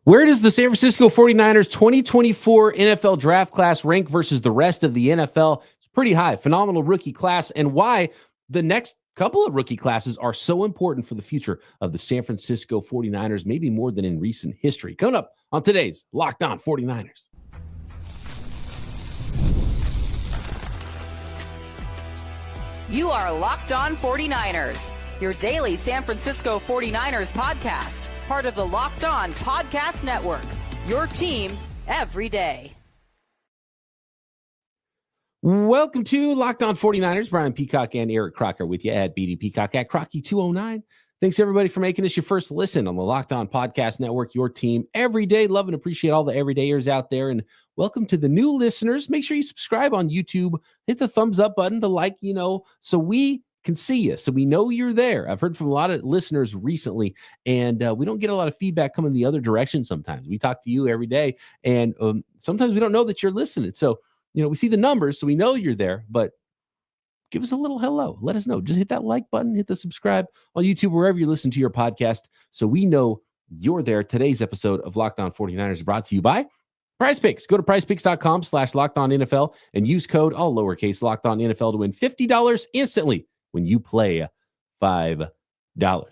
Where does the San Francisco 49ers 2024 NFL draft class rank versus the rest of the NFL? It's pretty high. Phenomenal rookie class, and why the next couple of rookie classes are so important for the future of the San Francisco 49ers, maybe more than in recent history. Coming up on today's Locked On 49ers. You are Locked On 49ers, your daily San Francisco 49ers podcast. Part of the Locked On Podcast Network, your team every day. Welcome to Locked On 49ers. Brian Peacock and Eric Crocker with you at BD Peacock at Crocky209. Thanks, everybody, for making this your first listen on the Locked On Podcast Network, your team every day. Love and appreciate all the everydayers out there. And welcome to the new listeners. Make sure you subscribe on YouTube. Hit the thumbs up button, the like, so we can see you, so we know you're there. I've heard from a lot of listeners recently, and we don't get a lot of feedback coming the other direction sometimes. We talk to you every day, and sometimes we don't know that you're listening. So, we see the numbers, so we know you're there, but give us a little hello. Let us know. Just hit that like button, hit the subscribe on YouTube, wherever you listen to your podcast, so we know you're there. Today's episode of Locked On 49ers is brought to you by Prize Picks. Go to prizepicks.com/LockedOnNFL and use code, all lowercase, LockedOnNFL to win $50 instantly when you play $5. All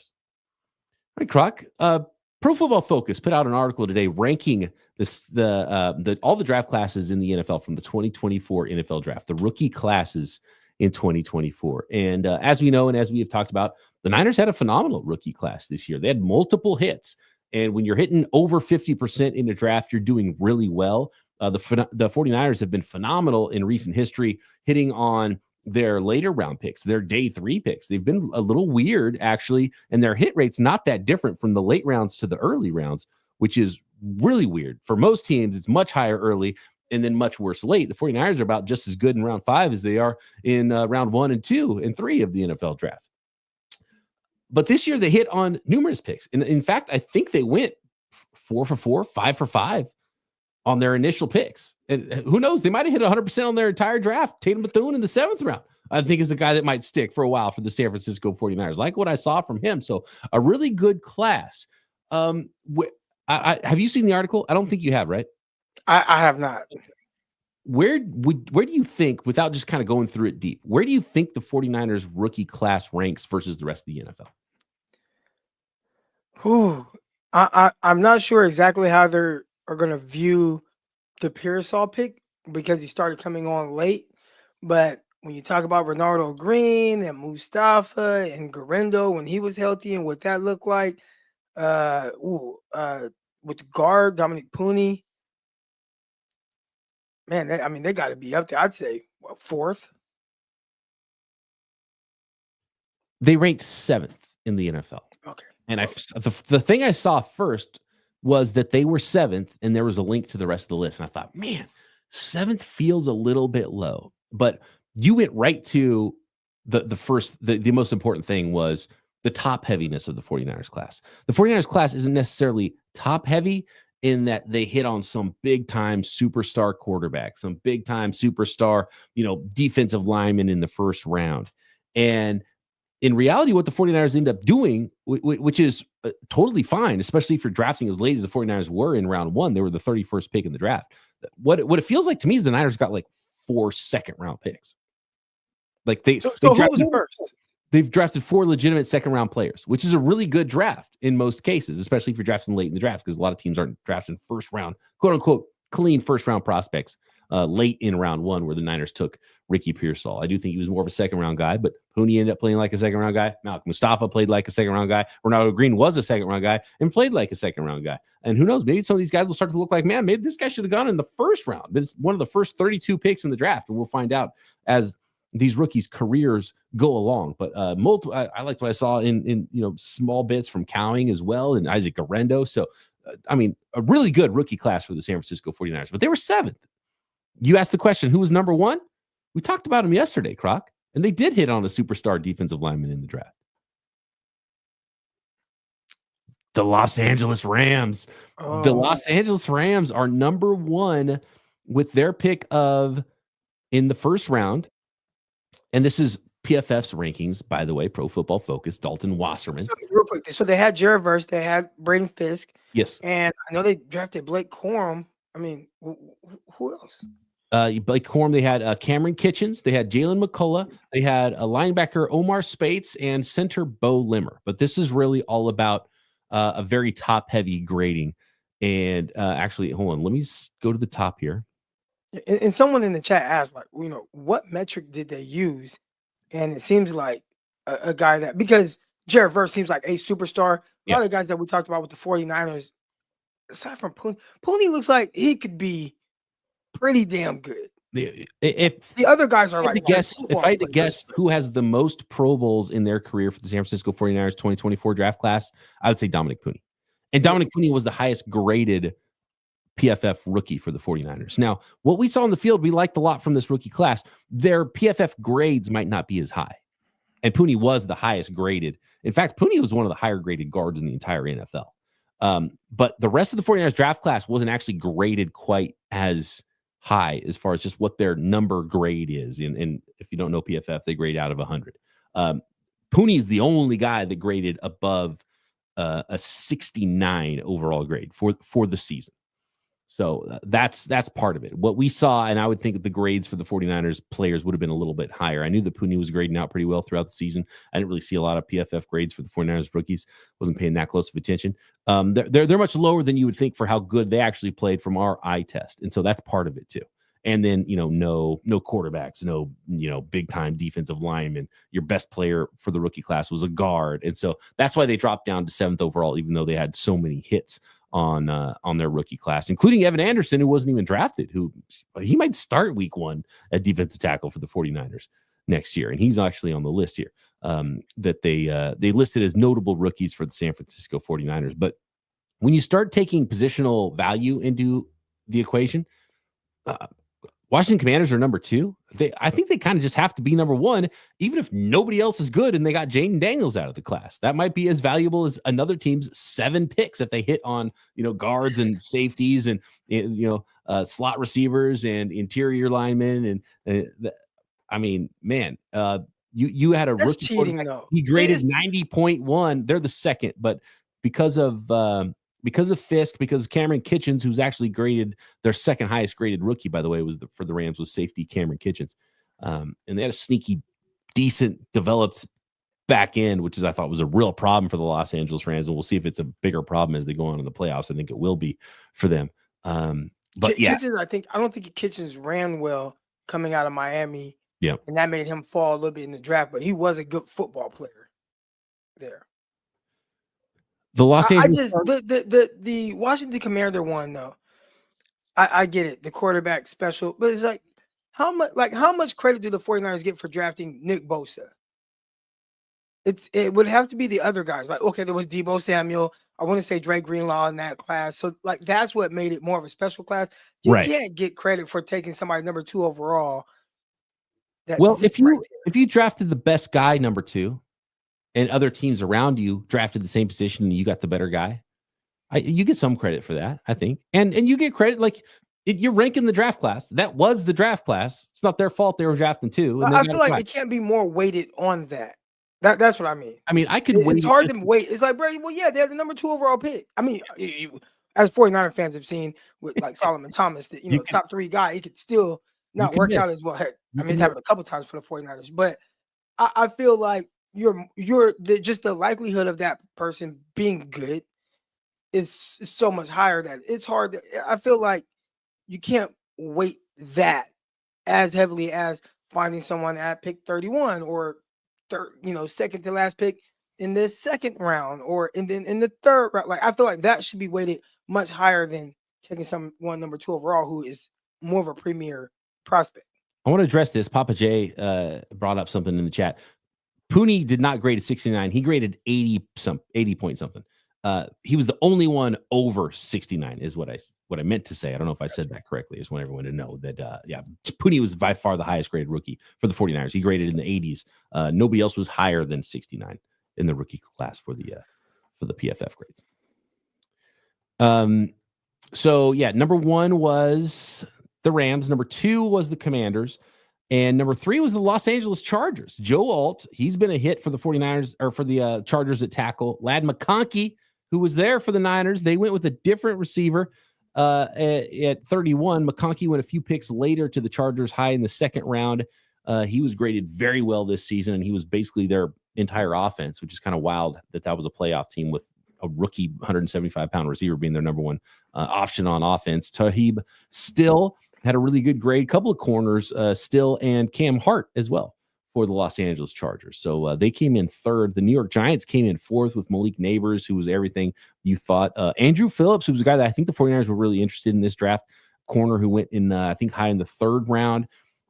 right, Croc. Pro Football Focus put out an article today ranking all the draft classes in the NFL from the 2024 NFL draft, the rookie classes in 2024. And as we know, and as we have talked about, the Niners had a phenomenal rookie class this year. They had multiple hits. And when you're hitting over 50% in the draft, you're doing really well. The 49ers have been phenomenal in recent history, hitting on their later round picks, their day 3 picks. They've been a little weird, actually, and their hit rate's not that different from the late rounds to the early rounds, which is really weird. For most teams, it's much higher early and then much worse late. The 49ers are about just as good in round 5 as they are in round 1 and 2 and 3 of the NFL draft. But this year they hit on numerous picks. And in fact, I think they went 4 for 4, 5 for 5 on their initial picks. And who knows? They might have hit 100% on their entire draft. Tatum Bethune in the 7th round, I think, is a guy that might stick for a while for the San Francisco 49ers. Like what I saw from him. So a really good class. Have you seen the article? I don't think you have, right? I have not. Where do you think, without just kind of going through it deep, where do you think the 49ers rookie class ranks versus the rest of the NFL? I'm not sure exactly how they are going to view the Pearsall pick because he started coming on late. But when you talk about Renardo Green and Mustafa and Garendo when he was healthy and what that looked like, with the guard, Dominick Puni, man, they got to be up there. I'd say, 4th? They ranked 7th in the NFL. Okay. And the thing I saw first was that they were 7th, and there was a link to the rest of the list. And I thought, man, 7th feels a little bit low. But you went right to the most important thing was the top heaviness of the 49ers class. The 49ers class isn't necessarily top heavy in that they hit on some big time superstar quarterback, some big time superstar, defensive lineman in the first round. And in reality, what the 49ers end up doing, which is totally fine, especially if you're drafting as late as the 49ers were in round 1, they were the 31st pick in the draft. What it feels like to me is the Niners got like 4 second-round picks. Like so who was first? They've drafted 4 legitimate second-round players, which is a really good draft in most cases, especially if you're drafting late in the draft, because a lot of teams aren't drafting first-round, quote-unquote, clean first-round prospects late in round 1, where the Niners took Ricky Pearsall. I do think he was more of a second-round guy, but Puni ended up playing like a second-round guy. Malik Mustafa played like a second-round guy. Renardo Green was a second-round guy and played like a second-round guy. And who knows, maybe some of these guys will start to look like, man, maybe this guy should have gone in the first round. But it's one of the first 32 picks in the draft, and we'll find out as these rookies' careers go along. But I liked what I saw in small bits from Cowing as well, and Isaac Garendo. So, a really good rookie class for the San Francisco 49ers. But they were 7th. You asked the question, who was number 1? We talked about him yesterday, Croc, and they did hit on a superstar defensive lineman in the draft. The Los Angeles Rams. Oh. The Los Angeles Rams are number 1 with their pick of in the first round. And this is PFF's rankings, by the way, Pro Football Focus, Dalton Wasserman. So, real quick, so they had Jared Verse, they had Braden Fisk. Yes. And I know they drafted Blake Corum. I mean, who else? Blake Corum, they had Cameron Kitchens, they had Jalen McCullough, they had a linebacker Omar Spates, and center Bo Limmer. But this is really all about a very top-heavy grading. And actually, hold on, let me go to the top here. And someone in the chat asked, like, what metric did they use? And it seems like a guy that, because Jared Verse seems like a superstar. A lot of guys that we talked about with the 49ers, aside from Puni looks like he could be pretty damn good. If the other guys are like, if I had to guess who has the most Pro Bowls in their career for the San Francisco 49ers 2024 draft class, I would say Dominick Puni. And Dominick Puni was the highest graded PFF rookie for the 49ers. Now, what we saw in the field, we liked a lot from this rookie class. Their PFF grades might not be as high. And Puni was the highest graded. In fact, Puni was one of the higher graded guards in the entire NFL. But the rest of the 49ers draft class wasn't actually graded quite as high as far as just what their number grade is. And if you don't know PFF, they grade out of 100. Puni is the only guy that graded above a 69 overall grade for the season. So that's part of it. What we saw, and I would think the grades for the 49ers players would have been a little bit higher. I knew that Puni was grading out pretty well throughout the season. I didn't really see a lot of PFF grades for the 49ers rookies. Wasn't paying that close of attention. They're much lower than you would think for how good they actually played from our eye test. And so that's part of it too. And then, no quarterbacks, no, big time defensive linemen. Your best player for the rookie class was a guard. And so that's why they dropped down to 7th overall, even though they had so many hits on their rookie class, including Evan Anderson, who wasn't even drafted, who he might start week 1 at defensive tackle for the 49ers next year. And he's actually on the list here that they listed as notable rookies for the San Francisco 49ers. But when you start taking positional value into the equation, Washington Commanders are number 2. I think they kind of just have to be number 1, even if nobody else is good and they got Jaden Daniels out of the class. That might be as valuable as another team's 7 picks if they hit on, guards and safeties and, slot receivers and interior linemen. And I mean, man, you had a rookie cheating, though. He graded 90.1. They're the second, but because of Fisk, because of Cameron Kitchens, who's actually graded their second highest graded rookie, by the way, for the Rams was safety Cameron Kitchens. And they had a sneaky, decent, developed back end, which I thought was a real problem for the Los Angeles Rams. And we'll see if it's a bigger problem as they go on in the playoffs. I think it will be for them. But Kitchens, I don't think Kitchens ran well coming out of Miami. Yeah. And that made him fall a little bit in the draft, but he was a good football player there. The Los Angeles, the Washington Commander one though, I get it, the quarterback special, but it's like how much credit do the 49ers get for drafting Nick Bosa? It would have to be the other guys. Like, okay, there was Deebo Samuel. I want to say Dre Greenlaw in that class. So like that's what made it more of a special class. You can't get credit for taking somebody number 2 overall. If you drafted the best guy number 2. And other teams around you drafted the same position and you got the better guy, you get some credit for that, I think. And you get credit, you're ranking the draft class. That was the draft class. It's not their fault they were drafting 2. And I feel like it can't be more weighted on that. That's what I mean. I mean, it's hard to wait. It's like, bro, well, yeah, they're the number 2 overall pick. I mean, as 49er fans have seen with like Solomon Thomas, that top 3 guy, he could still not work out as well. Heck, I mean, it's happened a couple times for the 49ers, but I feel like just the likelihood of that person being good is so much higher that it's hard. I feel like you can't weight that as heavily as finding someone at pick 31 or second to last pick in the second round or in the third round. Like I feel like that should be weighted much higher than taking someone number 2 overall who is more of a premier prospect. I want to address this. Papa J brought up something in the chat. Puni did not grade a 69. He graded 80 point something. He was the only one over 69 is what I meant to say. I don't know if I said that correctly. I just want everyone to know that, Puni was by far the highest graded rookie for the 49ers. He graded in the 80s. Nobody else was higher than 69 in the rookie class for the PFF grades. So number 1 was the Rams. Number 2 was the Commanders. And number 3 was the Los Angeles Chargers. Joe Alt, he's been a hit for the 49ers or for the Chargers at tackle. Ladd McConkey, who was there for the Niners. They went with a different receiver at 31. McConkey went a few picks later to the Chargers, high in the second round. He was graded very well this season, and he was basically their entire offense, which is kind of wild that was a playoff team with a rookie 175-pound receiver being their number one option on offense. Tahib Still had a really good grade. Couple of corners, Still and Cam Hart as well for the Los Angeles Chargers. So they came in third. The New York Giants came in fourth with Malik Neighbors, who was everything you thought. Andrew Phillips, who was a guy that I think the 49ers were really interested in this draft, corner who went in, I think, high in the third round.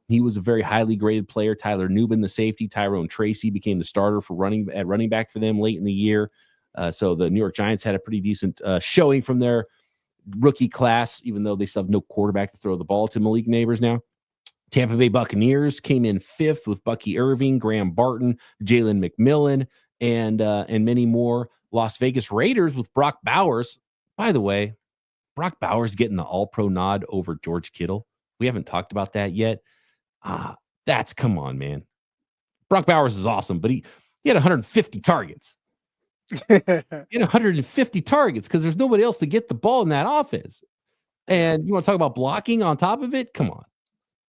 He was a very highly graded player. Tyler Nubin, the safety. Tyrone Tracy became the starter for running back for them late in the year. So the New York Giants had a pretty decent showing from their rookie class, even though they still have no quarterback to throw the ball to. Malik Neighbors now. Tampa Bay Buccaneers came in fifth with Bucky Irving, Graham Barton, Jalen McMillan, and many more. Las Vegas Raiders with Brock Bowers. By the way, Brock Bowers getting the All-Pro nod over George Kittle. We haven't talked about that yet. Come on, man. Brock Bowers is awesome, but he had 150 targets. He had 150 targets because there's nobody else to get the ball in that offense. And you want to talk about blocking on top of it? Come on.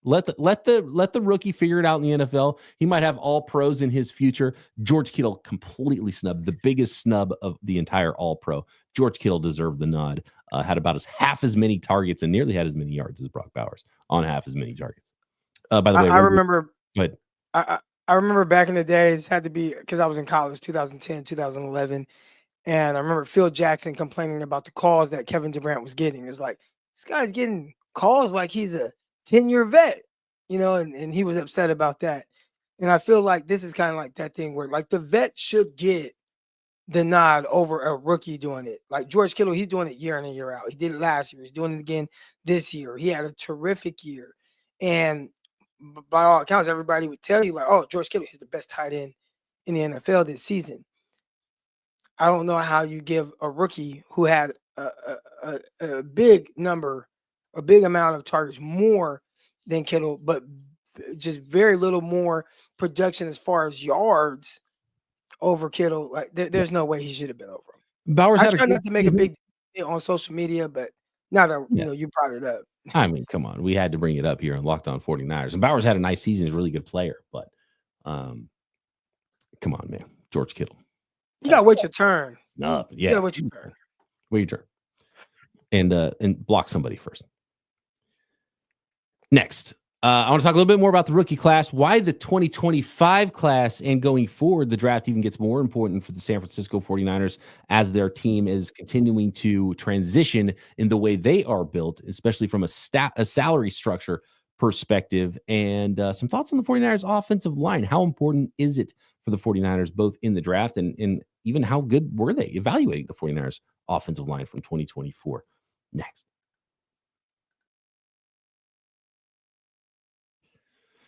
Let the rookie figure it out in the NFL. He might have all pros in his future. George Kittle completely snubbed, the biggest snub of the entire all pro. George Kittle deserved the nod. Had about half as many targets and nearly had as many yards as Brock Bowers on half as many targets. By the way, I remember. Go ahead. I remember back in the days, had to be because I was in college, 2010, 2011, and I remember Phil Jackson complaining about the calls that Kevin Durant was getting. It's like, this guy's getting calls like he's a 10-year vet, and he was upset about that. And I feel like this is kind of like that thing where, like, the vet should get the nod over a rookie doing it. Like George Kittle, he's doing it year in and year out. He did it last year. He's doing it again this year. He had a terrific year. And by all accounts, everybody would tell you, like, oh, George Kittle is the best tight end in the NFL this season. I don't know how you give a rookie who had a big amount of targets more than Kittle, but just very little more production as far as yards over Kittle. Like, there's no way he should have been over him. Bowers I try not to make a big deal on social media, but now that you brought it up. I mean, come on. We had to bring it up here on Locked On 49ers. And Bowers had a nice season. He's a really good player. But come on, man. George Kittle. You got to wait your turn. No, yeah. You got to wait your turn. Wait your turn. And block somebody first. Next, I want to talk a little bit more about the rookie class, why the 2025 class, and going forward, the draft even gets more important for the San Francisco 49ers as their team is continuing to transition in the way they are built, especially from a salary structure perspective, and some thoughts on the 49ers offensive line. How important is it for the 49ers, both in the draft and even how good were they evaluating the 49ers offensive line from 2024? Next.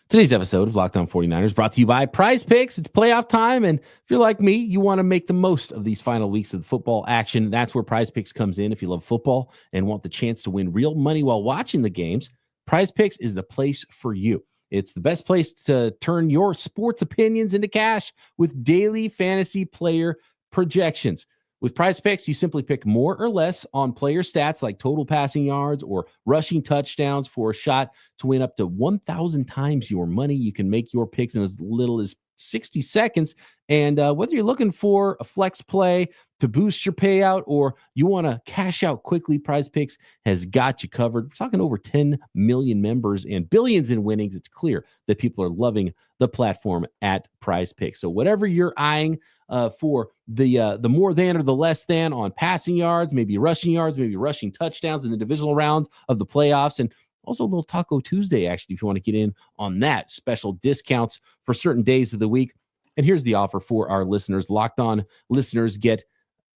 Today's episode of Locked On 49ers brought to you by Prize Picks. It's playoff time, and if you're like me, you want to make the most of these final weeks of the football action. That's where Prize Picks comes in. If you love football and want the chance to win real money while watching the games, Prize Picks is the place for you. It's the best place to turn your sports opinions into cash with daily fantasy player projections. With Prize Picks, you simply pick more or less on player stats like total passing yards or rushing touchdowns for a shot to win up to 1,000 times your money. You can make your picks in as little as 60 seconds. And whether you're looking for a flex play to boost your payout or you want to cash out quickly, Prize Picks has got you covered. We're talking over 10 million members and billions in winnings. It's clear that people are loving the platform at Prize Picks. So whatever you're eyeing for the more than or the less than on passing yards, maybe rushing touchdowns in the divisional rounds of the playoffs, and also a little Taco Tuesday, actually, if you want to get in on that. Special discounts for certain days of the week. And here's the offer for our listeners. Locked On listeners get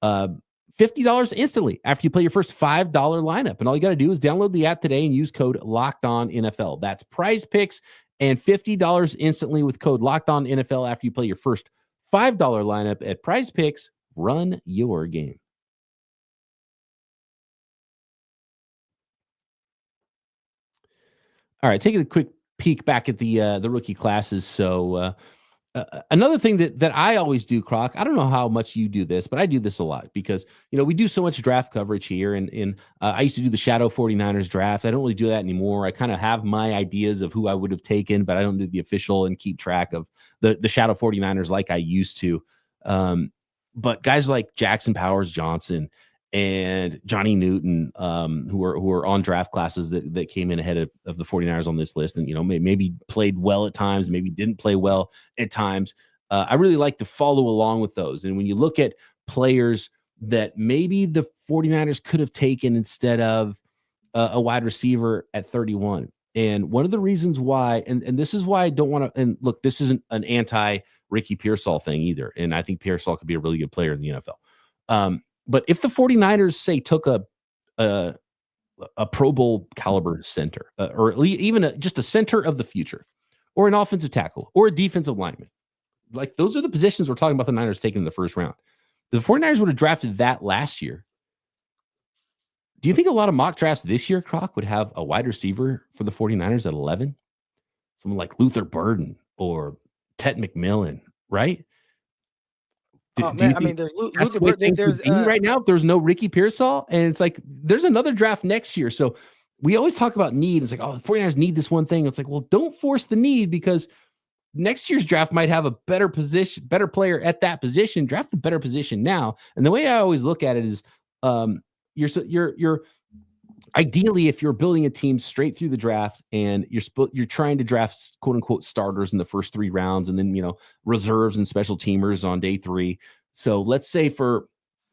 $50 instantly after you play your first $5 lineup. And all you got to do is download the app today and use code LOCKEDONNFL. That's Prize Picks and $50 instantly with code LOCKEDONNFL after you play your first $5 lineup at Prize Picks. Run your game. All right, taking a quick peek back at the rookie classes. So Another thing that I always do, Croc, I don't know how much you do this, but I do this a lot because, we do so much draft coverage here. And I used to do the Shadow 49ers draft. I don't really do that anymore. I kind of have my ideas of who I would have taken, but I don't do the official and keep track of the Shadow 49ers like I used to. But guys like Jackson Powers Johnson and Johnny Newton, who are on draft classes that came in ahead of the 49ers on this list, and maybe played well at times, maybe didn't play well at times. I really like to follow along with those. And when you look at players that maybe the 49ers could have taken instead of a wide receiver at 31, and one of the reasons why, and this is why I don't want to, and look, this isn't an anti Ricky Pearsall thing either, and I think Pearsall could be a really good player in the NFL. But if the 49ers, say, took a Pro Bowl caliber center, or even just a center of the future, or an offensive tackle, or a defensive lineman, like those are the positions we're talking about the Niners taking in the first round. The 49ers would have drafted that last year. Do you think a lot of mock drafts this year, Croc, would have a wide receiver for the 49ers at 11? Someone like Luther Burden or Ted McMillan, right? There's Luther Burden. There's right now, if there's no Ricky Pearsall, and it's like there's another draft next year. So we always talk about need. It's like, oh, the 49ers need this one thing. It's like, well, don't force the need, because next year's draft might have a better player at that position. Draft the better position now. And the way I always look at it is, you're ideally, if you're building a team straight through the draft and you're trying to draft quote unquote starters in the first 3 rounds, and then, reserves and special teamers on day 3. So let's say for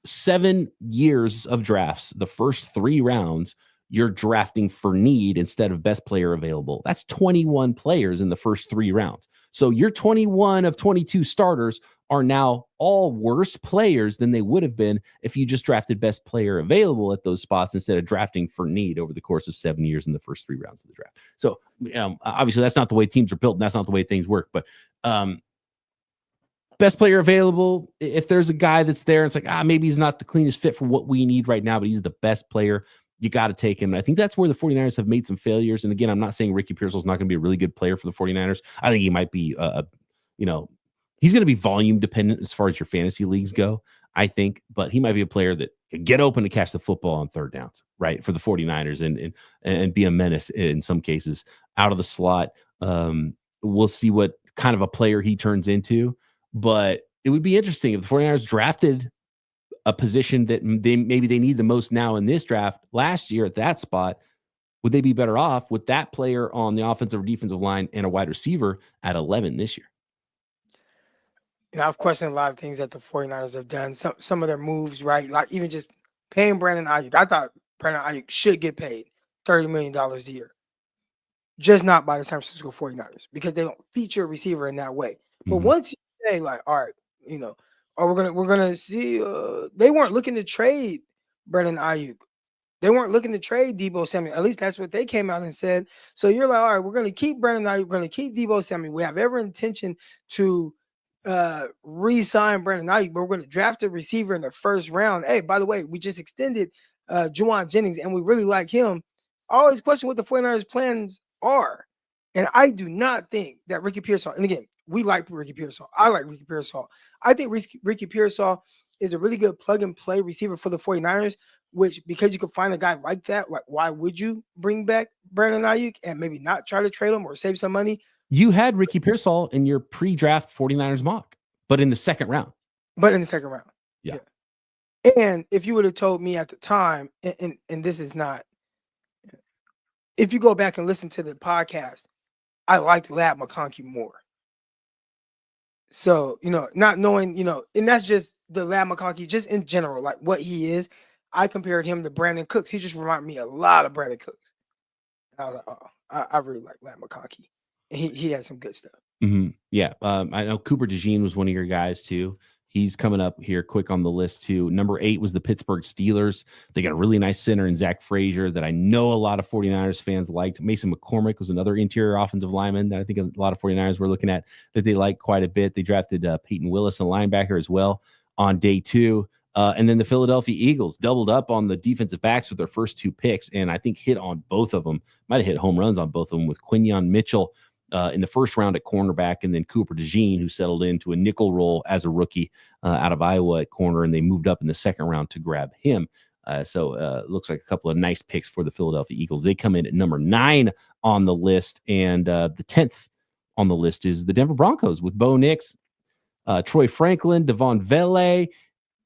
7 years of drafts, the first 3 rounds, you're drafting for need instead of best player available. That's 21 players in the first 3 rounds. So your 21 of 22 starters are now all worse players than they would have been if you just drafted best player available at those spots instead of drafting for need over the course of 7 years in the first 3 rounds of the draft. So obviously that's not the way teams are built, and that's not the way things work. But best player available, if there's a guy that's there, it's like, maybe he's not the cleanest fit for what we need right now, but he's the best player, you got to take him. And I think that's where the 49ers have made some failures. And again, I'm not saying Ricky Pearsall is not going to be a really good player for the 49ers. I think he might be, he's going to be volume dependent as far as your fantasy leagues go, I think. But he might be a player that can get open to catch the football on third downs, right, for the 49ers and be a menace in some cases out of the slot. We'll see what kind of a player he turns into. But it would be interesting if the 49ers drafted a position that they need the most now in this draft last year at that spot. Would they be better off with that player on the offensive or defensive line and a wide receiver at 11 this year? I've questioned a lot of things that the 49ers have done. Some of their moves, right? Like even just paying Brandon Ayuk. I thought Brandon Ayuk should get paid $30 million a year. Just not by the San Francisco 49ers, because they don't feature a receiver in that way. But once you say, like, all right, we're gonna see. They weren't looking to trade Brandon Ayuk. They weren't looking to trade Deebo Samuel. At least that's what they came out and said. So you're like, all right, we're gonna keep Brandon Ayuk. We're gonna keep Deebo Samuel. We have every intention to re-sign Brandon Ayuk, but we're gonna draft a receiver in the first round. Hey, by the way, we just extended Juwan Jennings, and we really like him. I always question what the 49ers plans are. And I do not think that Ricky Pearsall, and again, we like Ricky Pearsall. I like Ricky Pearsall. I think Ricky Pearsall is a really good plug-and-play receiver for the 49ers, which, because you can find a guy like that, like, why would you bring back Brandon Ayuk and maybe not try to trade him or save some money? You had Ricky Pearsall in your pre-draft 49ers mock, but in the second round. Yeah. And if you would have told me at the time, and this is not, if you go back and listen to the podcast, I liked Ladd McConkey more. So, not knowing, and that's just the Ladd McConkey, just in general, like what he is. I compared him to Brandon Cooks. He just reminded me a lot of Brandon Cooks. I was like, oh, I really like Ladd McConkey. He has some good stuff. Mm-hmm. Yeah. I know Cooper DeJean was one of your guys too. He's coming up here quick on the list too. Number 8 was the Pittsburgh Steelers. They got a really nice center in Zach Frazier that I know a lot of 49ers fans liked. Mason McCormick was another interior offensive lineman that I think a lot of 49ers were looking at that they liked quite a bit. They drafted Peyton Willis, a linebacker, as well on day 2. And then the Philadelphia Eagles doubled up on the defensive backs with their first 2 picks, and I think hit on both of them. Might have hit home runs on both of them with Quinyon Mitchell in the first round at cornerback, and then Cooper DeJean, who settled into a nickel role as a rookie out of Iowa at corner, and they moved up in the second round to grab him. So it looks like a couple of nice picks for the Philadelphia Eagles. They come in at number 9 on the list, and the 10th on the list is the Denver Broncos with Bo Nix, Troy Franklin, Devon Vele.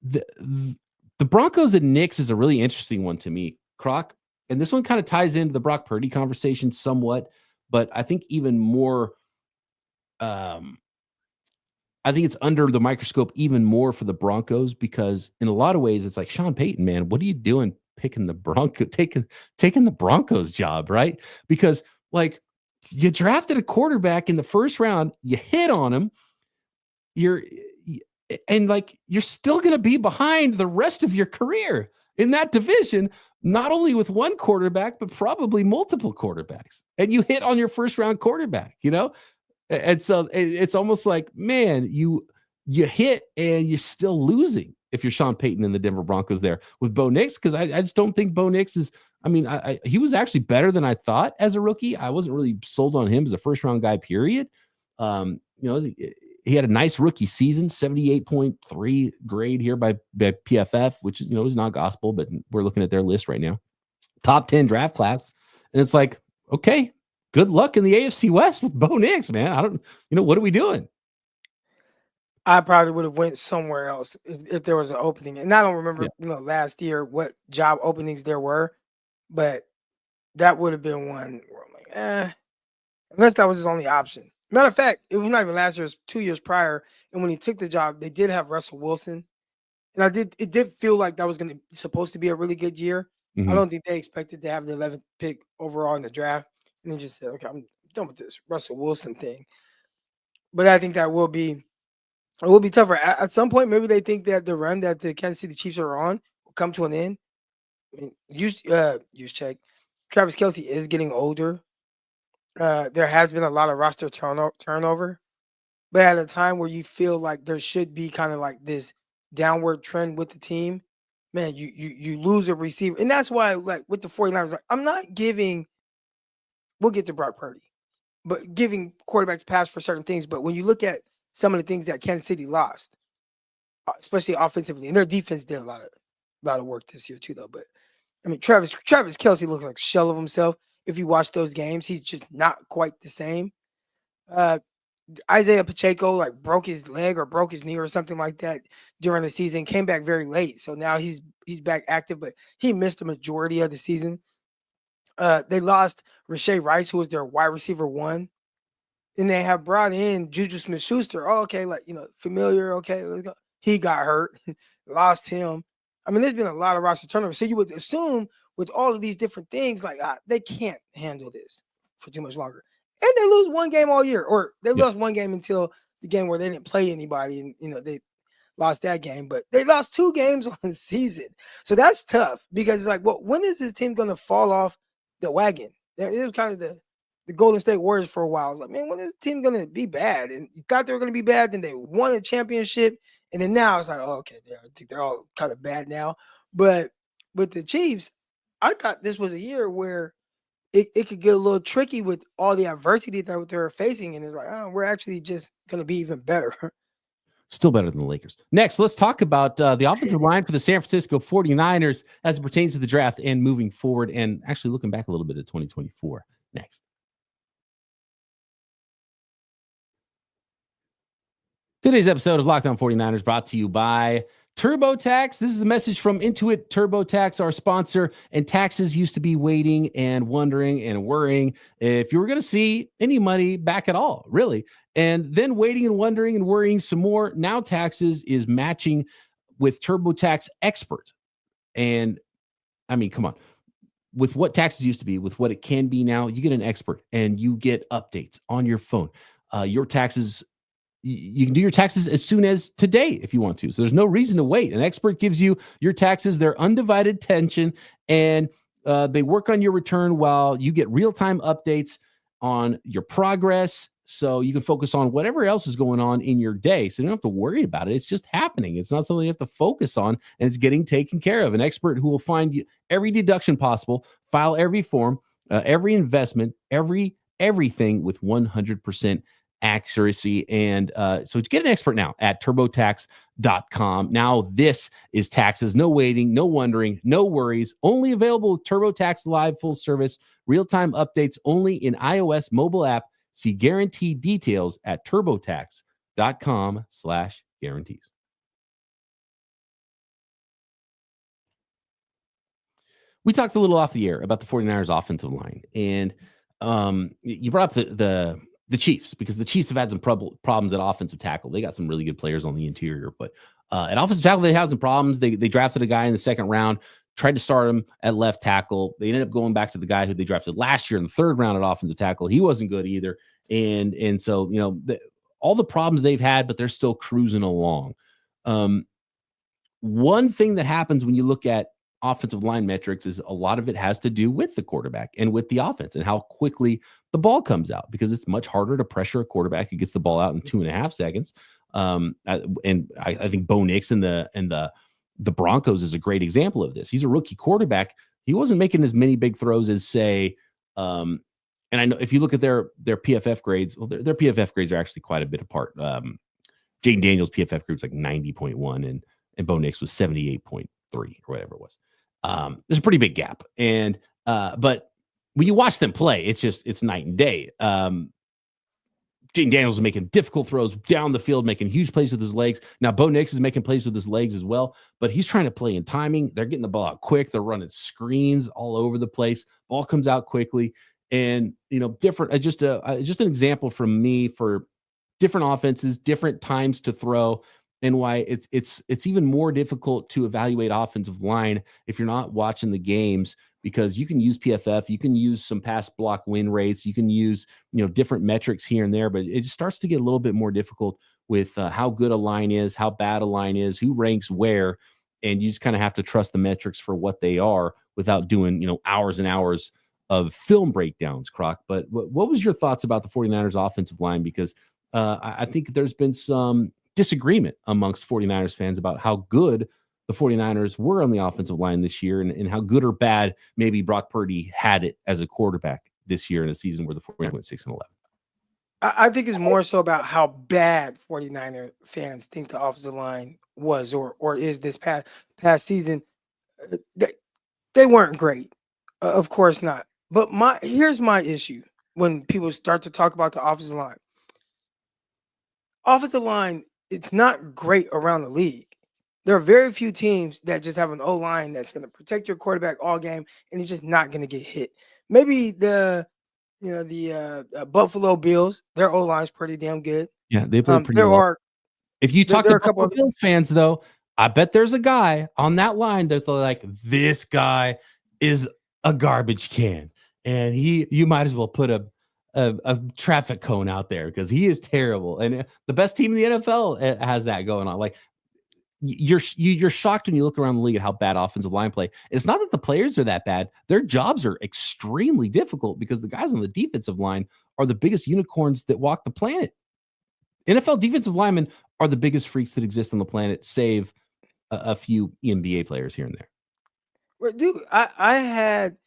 The Broncos and Nix is a really interesting one to me, Croc. And this one kind of ties into the Brock Purdy conversation somewhat, but I think even more, I think it's under the microscope even more for the Broncos, because in a lot of ways it's like, Sean Payton, man, what are you doing picking the Broncos, taking the Broncos job, right? Because like you drafted a quarterback in the first round, you hit on him, you're still going to be behind the rest of your career in that division, not only with one quarterback, but probably multiple quarterbacks. And you hit on your first round quarterback, And so it's almost like, man, you hit and you're still losing if you're Sean Payton and the Denver Broncos there with Bo Nix, because I just don't think Bo Nix is, he was actually better than I thought as a rookie. I wasn't really sold on him as a first round guy, period. He had a nice rookie season, 78.3 grade here by PFF, which is not gospel, but we're looking at their list right now. Top 10 draft class. And it's like, okay, good luck in the AFC West with Bo Nix, man. What are we doing? I probably would have went somewhere else if there was an opening. And I don't remember, last year what job openings there were, but that would have been one where I'm like, unless that was his only option. Matter of fact, it was not even last year, it was 2 years prior. And when he took the job, they did have Russell Wilson. And it did feel like that was supposed to be a really good year. Mm-hmm. I don't think they expected to have the 11th pick overall in the draft. And they just said, okay, I'm done with this Russell Wilson thing. But I think that will be tougher. At some point, maybe they think that the run that the Kansas City Chiefs are on will come to an end. I mean, use check. Travis Kelce is getting older. There has been a lot of roster turnover, but at a time where you feel like there should be kind of like this downward trend with the team, man, you lose a receiver. And that's why, like with the 49ers, like, I'm not giving, we'll get to Brock Purdy, but giving quarterbacks pass for certain things. But when you look at some of the things that Kansas City lost, especially offensively, and their defense did a lot of work this year too, though. But I mean, Travis Kelce looks like a shell of himself. If you watch those games, he's just not quite the same. Isaiah Pacheco like broke his leg or broke his knee or something like that during the season, came back very late. So now he's back active, but he missed the majority of the season. They lost Rashee Rice, who was their wide receiver 1. And they have brought in Juju Smith-Schuster. Oh, okay, familiar, okay, let's go. He got hurt, lost him. I mean, there's been a lot of roster turnover. So you would assume with all of these different things, they can't handle this for too much longer. And they lose one game all year, or they lost one game until the game where they didn't play anybody, and they lost that game. But they lost 2 games on the season. So that's tough, because it's like, well, when is this team going to fall off the wagon? It was kind of the Golden State Warriors for a while. I was like, man, when is this team going to be bad? And you thought they were going to be bad, then they won a championship. And then now it's like, oh, okay, I think they're all kind of bad now. But with the Chiefs, I thought this was a year where it could get a little tricky with all the adversity that they're facing. And it's like, we're actually just going to be even better. Still better than the Lakers. Next, let's talk about the offensive line for the San Francisco 49ers as it pertains to the draft and moving forward, and actually looking back a little bit at 2024. Next. Today's episode of Locked On 49ers brought to you by TurboTax. This is a message from Intuit TurboTax, our sponsor. And taxes used to be waiting and wondering and worrying if you were going to see any money back at all, really. And then waiting and wondering and worrying some more. Now taxes is matching with TurboTax Expert. And I mean, come on. With what taxes used to be, with what it can be now, you get an expert and you get updates on your phone. Your taxes, you can do your taxes as soon as today if you want to. So there's no reason to wait. An expert gives you your taxes, their undivided attention, and they work on your return while you get real-time updates on your progress. So you can focus on whatever else is going on in your day. So you don't have to worry about it. It's just happening. It's not something you have to focus on, and it's getting taken care of. An expert who will find you every deduction possible, file every form, every investment, every everything with 100% accuracy. And so get an expert now at turbotax.com. Now, this is taxes, no waiting, no wondering, no worries. Only available with TurboTax Live full service, real-time updates only in iOS mobile app. See guaranteed details at turbotax.com/guarantees. We talked a little off the air about the 49ers offensive line, and you brought up the Chiefs, because the Chiefs have had some problems at offensive tackle. They got some really good players on the interior, but at offensive tackle, they had some problems. They drafted a guy in the second round, tried to start him at left tackle. They ended up going back to the guy who they drafted last year in the third round at offensive tackle. He wasn't good either. And so, all the problems they've had, but they're still cruising along. One thing that happens when you look at offensive line metrics is a lot of it has to do with the quarterback and with the offense and how quickly the ball comes out, because it's much harder to pressure a quarterback who gets the ball out in 2.5 seconds. And I think Bo Nix and the Broncos is a great example of this. He's a rookie quarterback. He wasn't making as many big throws as, say, and I know if you look at their PFF grades, well, their PFF grades are actually quite a bit apart. Jaden Daniels' PFF grade was like 90.1 and Bo Nix was 78.3 or whatever it was. There's a pretty big gap. And but when you watch them play, it's night and day. Jaden Daniels is making difficult throws down the field, making huge plays with his legs. Now, Bo Nix is making plays with his legs as well, but he's trying to play in timing. They're getting the ball out quick. They're running screens all over the place. Ball comes out quickly. And, different, just an example from me for different offenses, different times to throw, and why it's even more difficult to evaluate offensive line if you're not watching the games, because you can use PFF, you can use some pass block win rates, you can use different metrics here and there, but it just starts to get a little bit more difficult with how good a line is, how bad a line is, who ranks where, and you just kind of have to trust the metrics for what they are without doing hours and hours of film breakdowns, Croc. But what was your thoughts about the 49ers offensive line? Because I think there's been some disagreement amongst 49ers fans about how good the 49ers were on the offensive line this year, and how good or bad maybe Brock Purdy had it as a quarterback this year in a season where the 49ers went 6-11. I think it's more so about how bad 49er fans think the offensive line was or is this past season. They weren't great. Of course not. But here's my issue when people start to talk about the offensive line. Offensive line, it's not great around the league. There are very few teams that just have an O-line that's going to protect your quarterback all game, and he's just not going to get hit. Maybe the Buffalo Bills, their O-line is pretty damn good. Yeah, they play pretty well. If you talk to Buffalo Bills fans, though, I bet there's a guy on that line that they're like, this guy is a garbage can, and you might as well put a traffic cone out there because he is terrible. And the best team in the NFL has that going on. Like, you're shocked when you look around the league at how bad offensive line play. It's not that the players are that bad. Their jobs are extremely difficult because the guys on the defensive line are the biggest unicorns that walk the planet. NFL defensive linemen are the biggest freaks that exist on the planet, save a few NBA players here and there. Well, dude, I had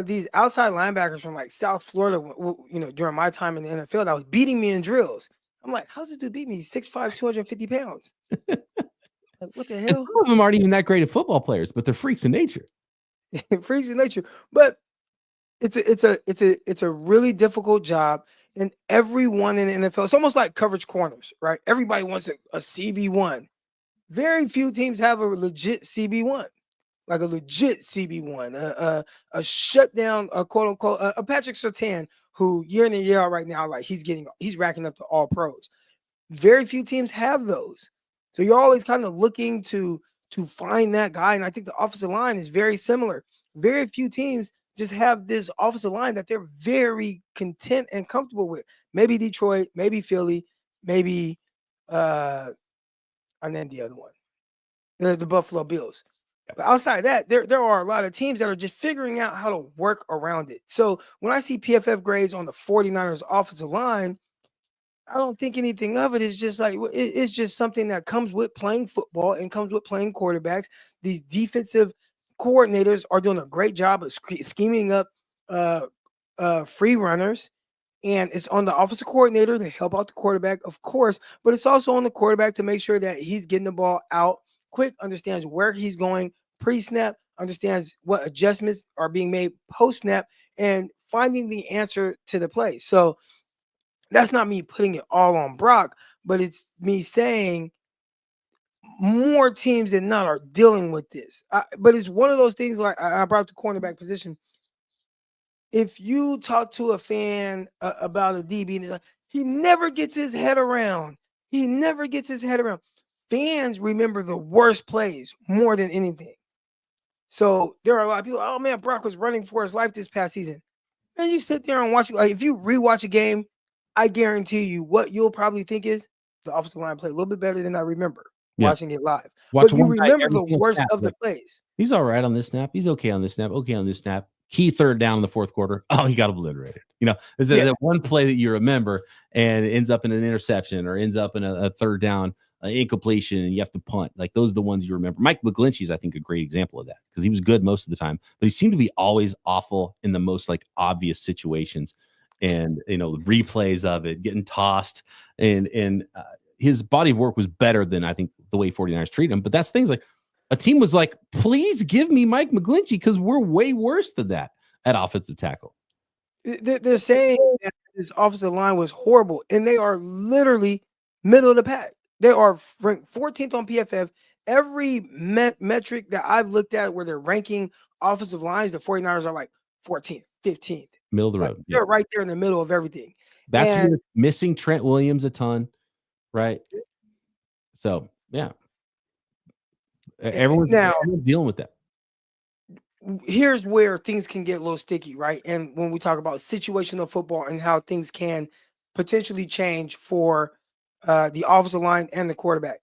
these outside linebackers from like South Florida, during my time in the NFL, that was beating me in drills. I'm like, how's this dude beat me? He's 6'5", 250 pounds. Like, what the hell? And some of them aren't even that great at football players, but they're freaks in nature. Freaks in nature. But it's a really difficult job, and everyone in the NFL, it's almost like coverage corners, right? Everybody wants a CB1. Very few teams have a legit CB1, like a legit CB1, a shutdown, a quote unquote, a Patrick Surtain, who year in and year out right now, like he's racking up to all pros. Very few teams have those. So you're always kind of looking to find that guy. And I think the offensive line is very similar. Very few teams just have this offensive line that they're very content and comfortable with. Maybe Detroit, maybe Philly, maybe and then the other one, the Buffalo Bills. But outside of that, there are a lot of teams that are just figuring out how to work around it. So when I see PFF grades on the 49ers offensive line, I don't think anything of it. Is just like, it's just something that comes with playing football and comes with playing quarterbacks. These defensive coordinators are doing a great job of scheming up free runners And it's on the offensive coordinator to help out the quarterback, of course, but it's also on the quarterback to make sure that he's getting the ball out quick, understands where he's going pre-snap, understands what adjustments are being made post-snap, and finding the answer to the play. So that's not me putting it all on Brock, but it's me saying more teams than not are dealing with this. But it's one of those things like I brought the cornerback position. If you talk to a fan about a DB and it's like, he never gets his head around. He never gets his head around. Fans remember the worst plays more than anything. So there are a lot of people, oh man, Brock was running for his life this past season. And you sit there and watch it. Like if you rewatch a game, I guarantee you what you'll probably think is the offensive line played a little bit better than I remember watching it live. Watch but you one guy remember every the single worst snap, of the like, plays. He's all right on this snap. He's okay on this snap. Okay on this snap. Key third down in the fourth quarter. Oh, he got obliterated. You know, is that one play that you remember and it ends up in an interception or ends up in a third down incompletion and you have to punt. Like those are the ones you remember. Mike McGlinchey is, I think, a great example of that because he was good most of the time, but he seemed to be always awful in the most like obvious situations. And, you know, the replays of it getting tossed and his body of work was better than I think the way 49ers treat him. But that's things like a team was like, please give me Mike McGlinchey because we're way worse than that at offensive tackle. They're saying that this offensive line was horrible, and they are literally middle of the pack. They are ranked 14th on PFF. Every metric that I've looked at where they're ranking offensive lines, the 49ers are like 14th, 15th. Middle of the road. They're right there in the middle of everything. That's where missing Trent Williams a ton, right? So, yeah. Everyone's dealing with that. Here's where things can get a little sticky, right? And when we talk about situational football and how things can potentially change for the offensive line and the quarterback.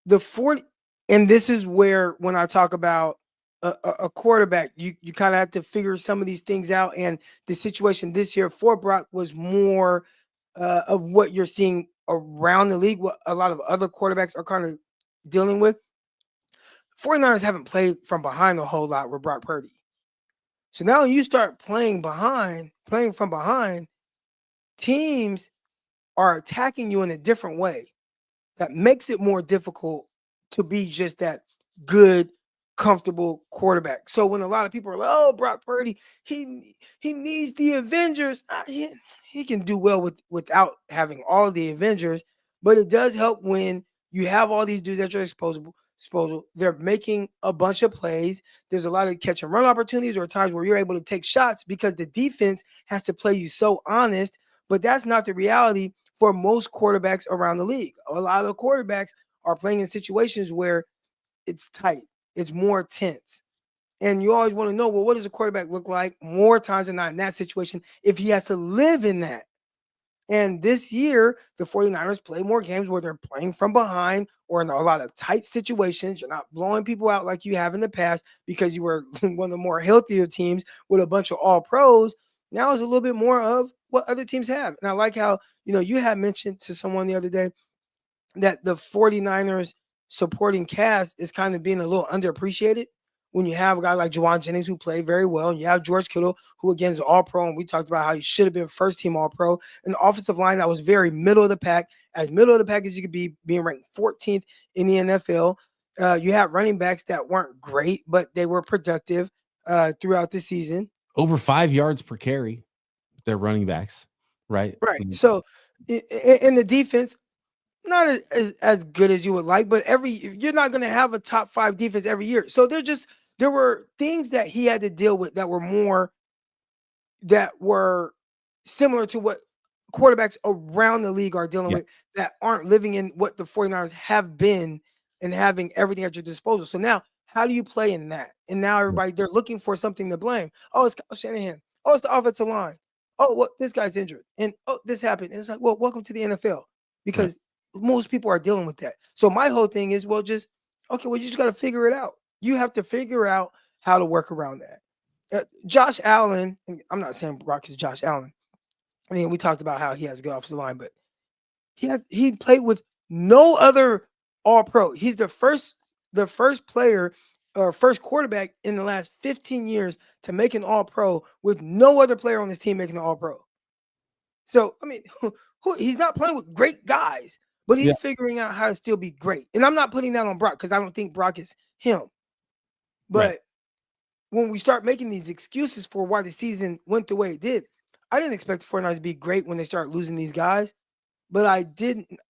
And this is where when I talk about a quarterback, you kind of have to figure some of these things out. And the situation this year for Brock was more of what you're seeing around the league, what a lot of other quarterbacks are kind of dealing with. 49ers haven't played from behind a whole lot with Brock Purdy. So now you start playing from behind, teams are attacking you in a different way. That makes it more difficult to be just that good, comfortable quarterback. So when a lot of people are like, oh, Brock Purdy, he needs the Avengers. He can do well without having all the Avengers, but it does help when you have all these dudes at your disposal. They're making a bunch of plays. There's a lot of catch and run opportunities or times where you're able to take shots because the defense has to play you so honest, but that's not the reality for most quarterbacks around the league. A lot of the quarterbacks are playing in situations where it's tight. It's more tense. And you always want to know, well, what does a quarterback look like more times than not in that situation if he has to live in that? And this year, the 49ers play more games where they're playing from behind or in a lot of tight situations. You're not blowing people out like you have in the past because you were one of the more healthier teams with a bunch of all pros. Now it's a little bit more of what other teams have. And I like how, you had mentioned to someone the other day that the 49ers supporting cast is kind of being a little underappreciated. When you have a guy like Juwan Jennings who played very well, and you have George Kittle, who again is all-pro, and we talked about how he should have been first-team all-pro, an offensive line that was very middle of the pack, as middle of the pack as you could be, being ranked 14th in the NFL. You have running backs that weren't great, but they were productive throughout the season. Over 5 yards per carry, they're running backs, right? Right. So in the defense, not as good as you would like, but you're not going to have a top 5 defense every year. So there were things that he had to deal with that were similar to what quarterbacks around the league are dealing with that aren't living in what the 49ers have been and having everything at your disposal. So now how do you play in that? And now everybody, they're looking for something to blame. Oh, it's Kyle Shanahan. Oh, it's the offensive line. Oh, what this guy's injured. And oh, this happened. And it's like, well, welcome to the NFL. Because most people are dealing with that. So my whole thing is, you just got to figure it out. You have to figure out how to work around that. Josh Allen, and I'm not saying Brock is Josh Allen. I mean, we talked about how he has to go off the line, but he played with no other all-pro. He's the first player or first quarterback in the last 15 years to make an all-pro with no other player on his team making an all-pro. So, I mean, he's not playing with great guys, but he's figuring out how to still be great. And I'm not putting that on Brock because I don't think Brock is him. But when we start making these excuses for why the season went the way it did, I didn't expect the 49ers to be great when they start losing these guys. But I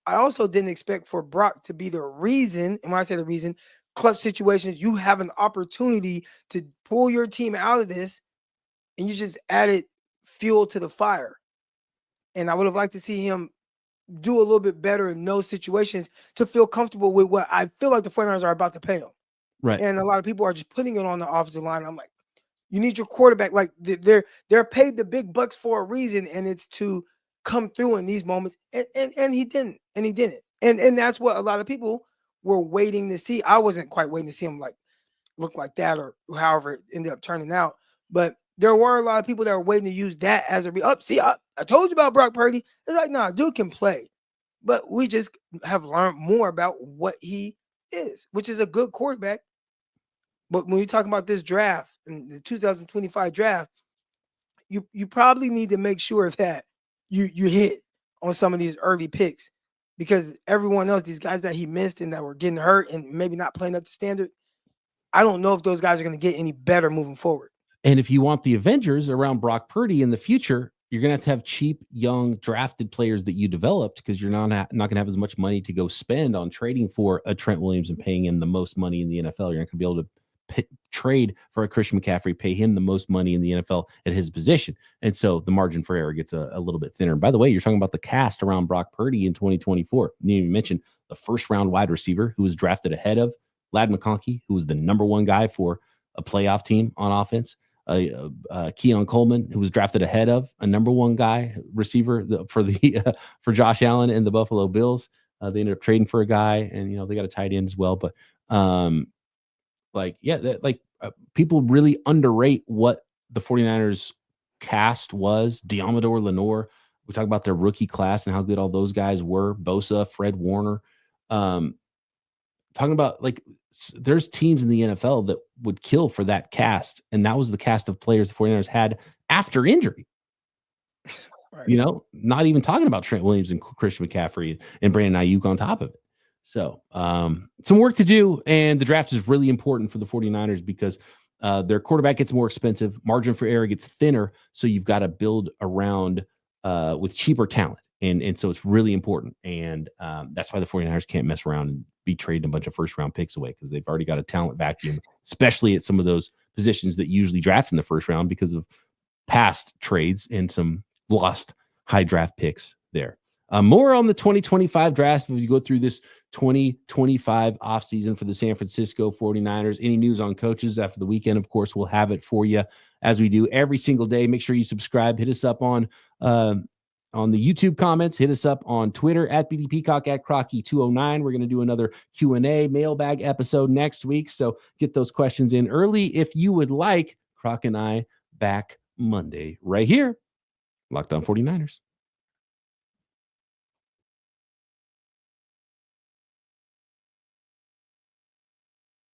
also didn't expect for Brock to be the reason. And when I say the reason, clutch situations, you have an opportunity to pull your team out of this, and you just added fuel to the fire. And I would have liked to see him do a little bit better in those situations to feel comfortable with what I feel like the 49ers are about to pay him. Right. And a lot of people are just putting it on the offensive line. I'm like, you need your quarterback. Like they're paid the big bucks for a reason, and it's to come through in these moments. And he didn't. And that's what a lot of people were waiting to see. I wasn't quite waiting to see him like look like that or however it ended up turning out. But there were a lot of people that were waiting to use that as a see, I told you about Brock Purdy. It's like, nah, dude can play. But we just have learned more about what he is, which is a good quarterback. But when you're talking about this draft and the 2025 draft, you probably need to make sure that you hit on some of these early picks, because everyone else, these guys that he missed and that were getting hurt and maybe not playing up to standard, I don't know if those guys are going to get any better moving forward. And if you want the Avengers around Brock Purdy in the future, you're going to have cheap, young, drafted players that you developed, because you're not going to have as much money to go spend on trading for a Trent Williams and paying him the most money in the NFL. You're not going to be able to trade for a Christian McCaffrey, pay him the most money in the NFL at his position. And so the margin for error gets a little bit thinner. And by the way, you're talking about the cast around Brock Purdy in 2024. You didn't even mention the first round wide receiver who was drafted ahead of Ladd McConkey, who was the number one guy for a playoff team on offense. Keon Coleman, who was drafted ahead of a number one guy receiver for Josh Allen and the Buffalo Bills. They ended up trading for a guy, and they got a tight end as well. But people really underrate what the 49ers cast was. Diamador Lenore, we talk about their rookie class and how good all those guys were. Bosa, Fred Warner. Talking about there's teams in the NFL that would kill for that cast. And that was the cast of players the 49ers had after injury. Right. Not even talking about Trent Williams and Christian McCaffrey and Brandon Ayuk on top of it. So some work to do. And the draft is really important for the 49ers because their quarterback gets more expensive. Margin for error gets thinner. So you've got to build around with cheaper talent. And so it's really important. And that's why the 49ers can't mess around and be trading a bunch of first round picks away, because they've already got a talent vacuum, especially at some of those positions that usually draft in the first round because of past trades and some lost high draft picks there. More on the 2025 draft as we go through this 2025 offseason for the San Francisco 49ers. Any news on coaches after the weekend, of course, we'll have it for you as we do every single day. Make sure you subscribe. Hit us up on the YouTube comments. Hit us up on Twitter at BD Peacock, at Crocky209. We're going to do another Q&A mailbag episode next week. So get those questions in early if you would like. Croc and I back Monday right here. Locked On 49ers.